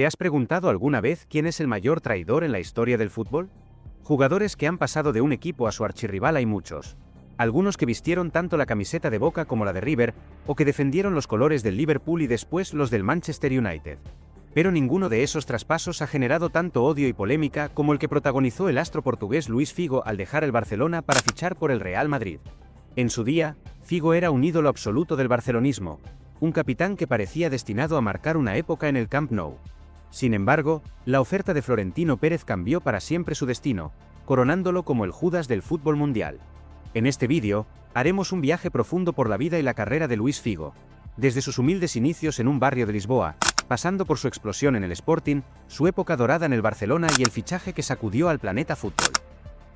¿Te has preguntado alguna vez quién es el mayor traidor en la historia del fútbol? Jugadores que han pasado de un equipo a su archirrival hay muchos. Algunos que vistieron tanto la camiseta de Boca como la de River, o que defendieron los colores del Liverpool y después los del Manchester United. Pero ninguno de esos traspasos ha generado tanto odio y polémica como el que protagonizó el astro portugués Luís Figo al dejar el Barcelona para fichar por el Real Madrid. En su día, Figo era un ídolo absoluto del barcelonismo, un capitán que parecía destinado a marcar una época en el Camp Nou. Sin embargo, la oferta de Florentino Pérez cambió para siempre su destino, coronándolo como el Judas del fútbol mundial. En este vídeo, haremos un viaje profundo por la vida y la carrera de Luís Figo, desde sus humildes inicios en un barrio de Lisboa, pasando por su explosión en el Sporting, su época dorada en el Barcelona y el fichaje que sacudió al planeta fútbol.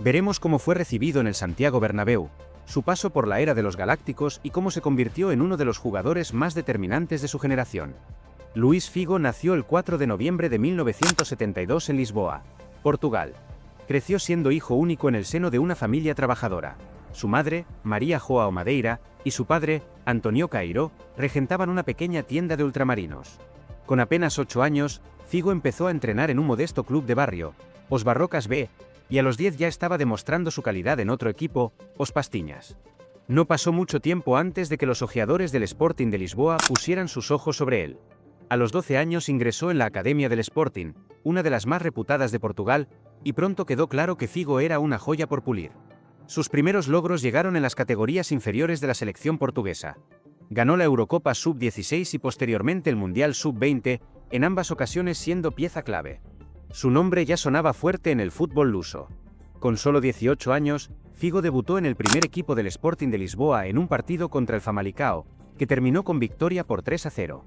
Veremos cómo fue recibido en el Santiago Bernabéu, su paso por la era de los Galácticos y cómo se convirtió en uno de los jugadores más determinantes de su generación. Luís Figo nació el 4 de noviembre de 1972 en Lisboa, Portugal. Creció siendo hijo único en el seno de una familia trabajadora. Su madre, María Joao Madeira, y su padre, Antonio Cairo, regentaban una pequeña tienda de ultramarinos. Con apenas 8 años, Figo empezó a entrenar en un modesto club de barrio, Os Barrocas B, y a los 10 ya estaba demostrando su calidad en otro equipo, Os Pastiñas. No pasó mucho tiempo antes de que los ojeadores del Sporting de Lisboa pusieran sus ojos sobre él. A los 12 años ingresó en la Academia del Sporting, una de las más reputadas de Portugal, y pronto quedó claro que Figo era una joya por pulir. Sus primeros logros llegaron en las categorías inferiores de la selección portuguesa. Ganó la Eurocopa Sub-16 y posteriormente el Mundial Sub-20, en ambas ocasiones siendo pieza clave. Su nombre ya sonaba fuerte en el fútbol luso. Con solo 18 años, Figo debutó en el primer equipo del Sporting de Lisboa en un partido contra el Famalicão, que terminó con victoria por 3-0.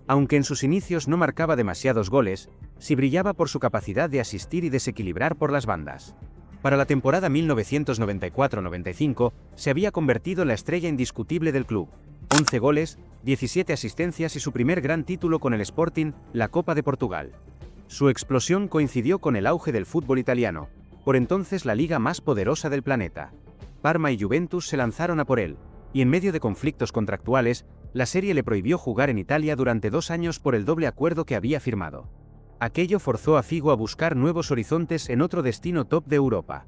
Aunque en sus inicios no marcaba demasiados goles, sí brillaba por su capacidad de asistir y desequilibrar por las bandas. Para la temporada 1994-95, se había convertido en la estrella indiscutible del club. 11 goles, 17 asistencias y su primer gran título con el Sporting, la Copa de Portugal. Su explosión coincidió con el auge del fútbol italiano, por entonces la liga más poderosa del planeta. Parma y Juventus se lanzaron a por él, y en medio de conflictos contractuales, la serie le prohibió jugar en Italia durante 2 años por el doble acuerdo que había firmado. Aquello forzó a Figo a buscar nuevos horizontes en otro destino top de Europa.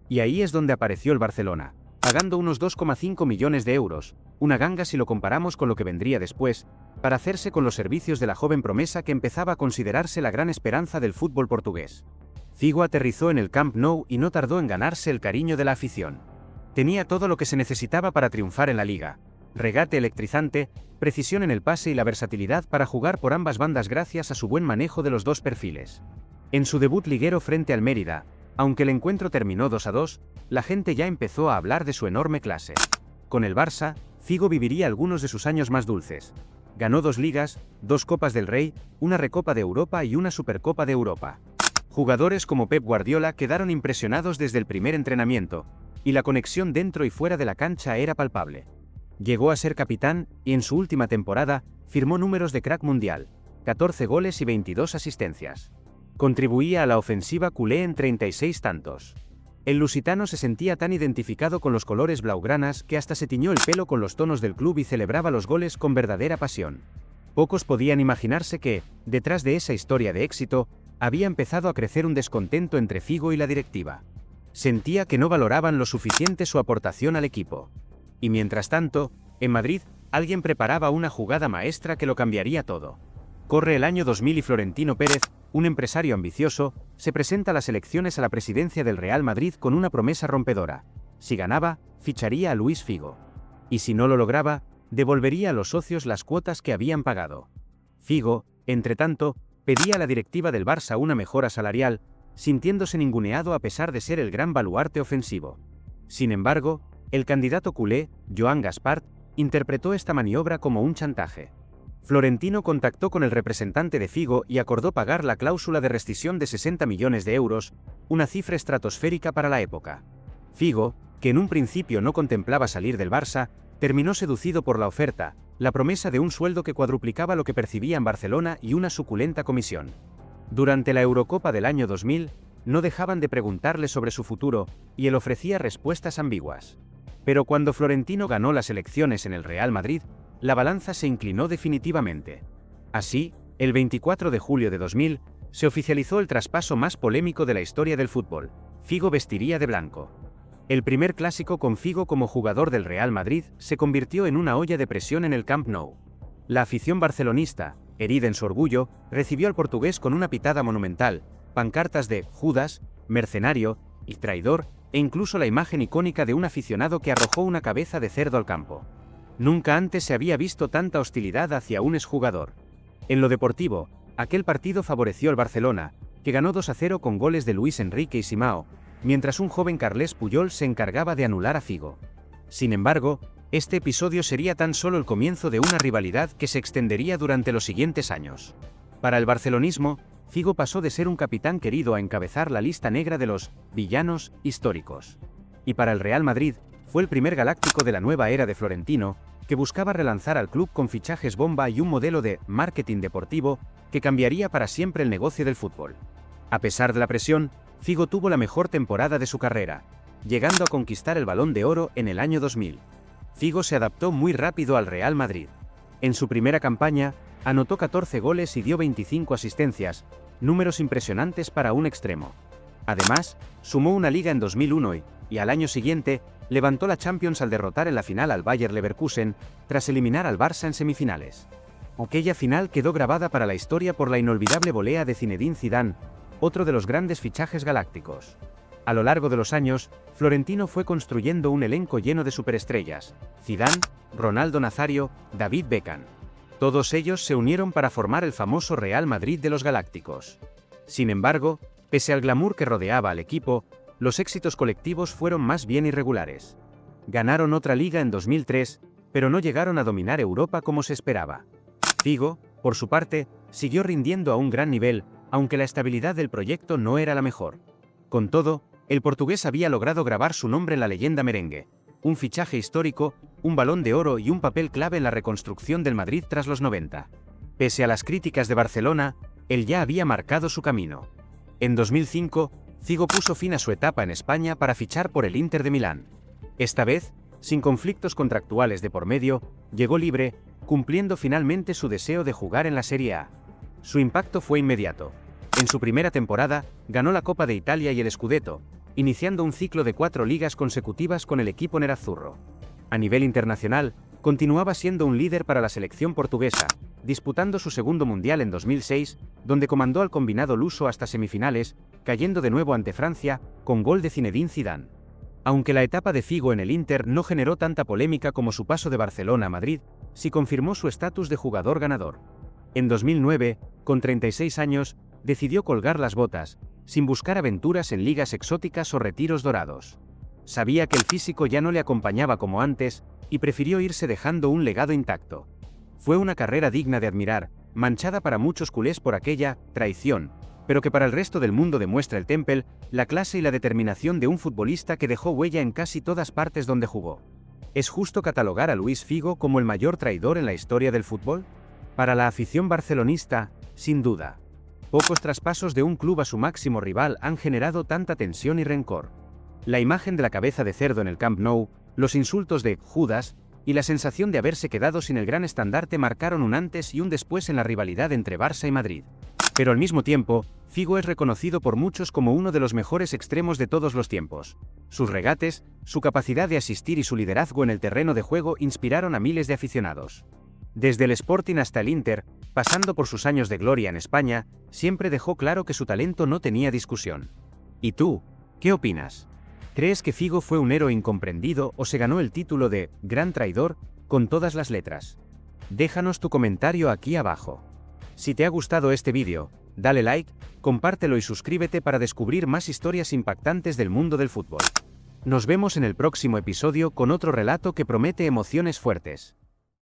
Y ahí es donde apareció el Barcelona, pagando unos 2,5 millones de euros, una ganga si lo comparamos con lo que vendría después, para hacerse con los servicios de la joven promesa que empezaba a considerarse la gran esperanza del fútbol portugués. Figo aterrizó en el Camp Nou y no tardó en ganarse el cariño de la afición. Tenía todo lo que se necesitaba para triunfar en la liga: regate electrizante, precisión en el pase y la versatilidad para jugar por ambas bandas gracias a su buen manejo de los dos perfiles. En su debut liguero frente al Mérida, aunque el encuentro terminó 2-2, la gente ya empezó a hablar de su enorme clase. Con el Barça, Figo viviría algunos de sus años más dulces. Ganó 2 ligas, 2 Copas del Rey, una Recopa de Europa y una Supercopa de Europa. Jugadores como Pep Guardiola quedaron impresionados desde el primer entrenamiento, y la conexión dentro y fuera de la cancha era palpable. Llegó a ser capitán, y en su última temporada, firmó números de crack mundial: 14 goles y 22 asistencias. Contribuía a la ofensiva culé en 36 tantos. El lusitano se sentía tan identificado con los colores blaugranas que hasta se tiñó el pelo con los tonos del club y celebraba los goles con verdadera pasión. Pocos podían imaginarse que, detrás de esa historia de éxito, había empezado a crecer un descontento entre Figo y la directiva. Sentía que no valoraban lo suficiente su aportación al equipo. Y mientras tanto, en Madrid, alguien preparaba una jugada maestra que lo cambiaría todo. Corre el año 2000 y Florentino Pérez, un empresario ambicioso, se presenta a las elecciones a la presidencia del Real Madrid con una promesa rompedora: si ganaba, ficharía a Luís Figo. Y si no lo lograba, devolvería a los socios las cuotas que habían pagado. Figo, entretanto, pedía a la directiva del Barça una mejora salarial, sintiéndose ninguneado a pesar de ser el gran baluarte ofensivo. Sin embargo, el candidato culé, Joan Gaspart, interpretó esta maniobra como un chantaje. Florentino contactó con el representante de Figo y acordó pagar la cláusula de rescisión de 60 millones de euros, una cifra estratosférica para la época. Figo, que en un principio no contemplaba salir del Barça, terminó seducido por la oferta, la promesa de un sueldo que cuadruplicaba lo que percibía en Barcelona y una suculenta comisión. Durante la Eurocopa del año 2000, no dejaban de preguntarle sobre su futuro, y él ofrecía respuestas ambiguas. Pero cuando Florentino ganó las elecciones en el Real Madrid, la balanza se inclinó definitivamente. Así, El 24 de julio de 2000, se oficializó el traspaso más polémico de la historia del fútbol. Figo vestiría de blanco. El primer clásico con Figo como jugador del Real Madrid se convirtió en una olla de presión en el Camp Nou. La afición barcelonista, herida en su orgullo, recibió al portugués con una pitada monumental, pancartas de Judas, mercenario y traidor, e incluso la imagen icónica de un aficionado que arrojó una cabeza de cerdo al campo. Nunca antes se había visto tanta hostilidad hacia un exjugador. En lo deportivo, aquel partido favoreció al Barcelona, que ganó 2-0 con goles de Luis Enrique y Simao, mientras un joven Carles Puyol se encargaba de anular a Figo. Sin embargo, este episodio sería tan solo el comienzo de una rivalidad que se extendería durante los siguientes años. Para el barcelonismo, Figo pasó de ser un capitán querido a encabezar la lista negra de los villanos históricos. Y para el Real Madrid, fue el primer galáctico de la nueva era de Florentino, que buscaba relanzar al club con fichajes bomba y un modelo de marketing deportivo que cambiaría para siempre el negocio del fútbol. A pesar de la presión, Figo tuvo la mejor temporada de su carrera, llegando a conquistar el Balón de Oro en el año 2000. Figo se adaptó muy rápido al Real Madrid. En su primera campaña, anotó 14 goles y dio 25 asistencias, números impresionantes para un extremo. Además, sumó una liga en 2001 y al año siguiente, levantó la Champions al derrotar en la final al Bayer Leverkusen, tras eliminar al Barça en semifinales. Aquella final quedó grabada para la historia por la inolvidable volea de Zinedine Zidane, otro de los grandes fichajes galácticos. A lo largo de los años, Florentino fue construyendo un elenco lleno de superestrellas: Zidane, Ronaldo Nazario, David Beckham. Todos ellos se unieron para formar el famoso Real Madrid de los Galácticos. Sin embargo, pese al glamour que rodeaba al equipo, los éxitos colectivos fueron más bien irregulares. Ganaron otra liga en 2003, pero no llegaron a dominar Europa como se esperaba. Figo, por su parte, siguió rindiendo a un gran nivel, aunque la estabilidad del proyecto no era la mejor. Con todo, el portugués había logrado grabar su nombre en la leyenda merengue, un fichaje histórico, un Balón de Oro y un papel clave en la reconstrucción del Madrid tras los 90. Pese a las críticas de Barcelona, él ya había marcado su camino. En 2005, Figo puso fin a su etapa en España para fichar por el Inter de Milán. Esta vez, sin conflictos contractuales de por medio, llegó libre, cumpliendo finalmente su deseo de jugar en la Serie A. Su impacto fue inmediato. En su primera temporada, ganó la Copa de Italia y el Scudetto, iniciando un ciclo de 4 ligas consecutivas con el equipo nerazzurro. A nivel internacional, continuaba siendo un líder para la selección portuguesa, disputando su segundo mundial en 2006, donde comandó al combinado luso hasta semifinales, cayendo de nuevo ante Francia, con gol de Zinedine Zidane. Aunque la etapa de Figo en el Inter no generó tanta polémica como su paso de Barcelona a Madrid, sí confirmó su estatus de jugador ganador. En 2009, con 36 años, decidió colgar las botas, sin buscar aventuras en ligas exóticas o retiros dorados. Sabía que el físico ya no le acompañaba como antes, y prefirió irse dejando un legado intacto. Fue una carrera digna de admirar, manchada para muchos culés por aquella traición, pero que para el resto del mundo demuestra el temple, la clase y la determinación de un futbolista que dejó huella en casi todas partes donde jugó. ¿Es justo catalogar a Luis Figo como el mayor traidor en la historia del fútbol? Para la afición barcelonista, sin duda. Pocos traspasos de un club a su máximo rival han generado tanta tensión y rencor. La imagen de la cabeza de cerdo en el Camp Nou, los insultos de Judas y la sensación de haberse quedado sin el gran estandarte marcaron un antes y un después en la rivalidad entre Barça y Madrid. Pero al mismo tiempo, Figo es reconocido por muchos como uno de los mejores extremos de todos los tiempos. Sus regates, su capacidad de asistir y su liderazgo en el terreno de juego inspiraron a miles de aficionados. Desde el Sporting hasta el Inter, pasando por sus años de gloria en España, siempre dejó claro que su talento no tenía discusión. ¿Y tú, qué opinas? ¿Crees que Figo fue un héroe incomprendido o se ganó el título de gran traidor con todas las letras? Déjanos tu comentario aquí abajo. Si te ha gustado este vídeo, dale like, compártelo y suscríbete para descubrir más historias impactantes del mundo del fútbol. Nos vemos en el próximo episodio con otro relato que promete emociones fuertes.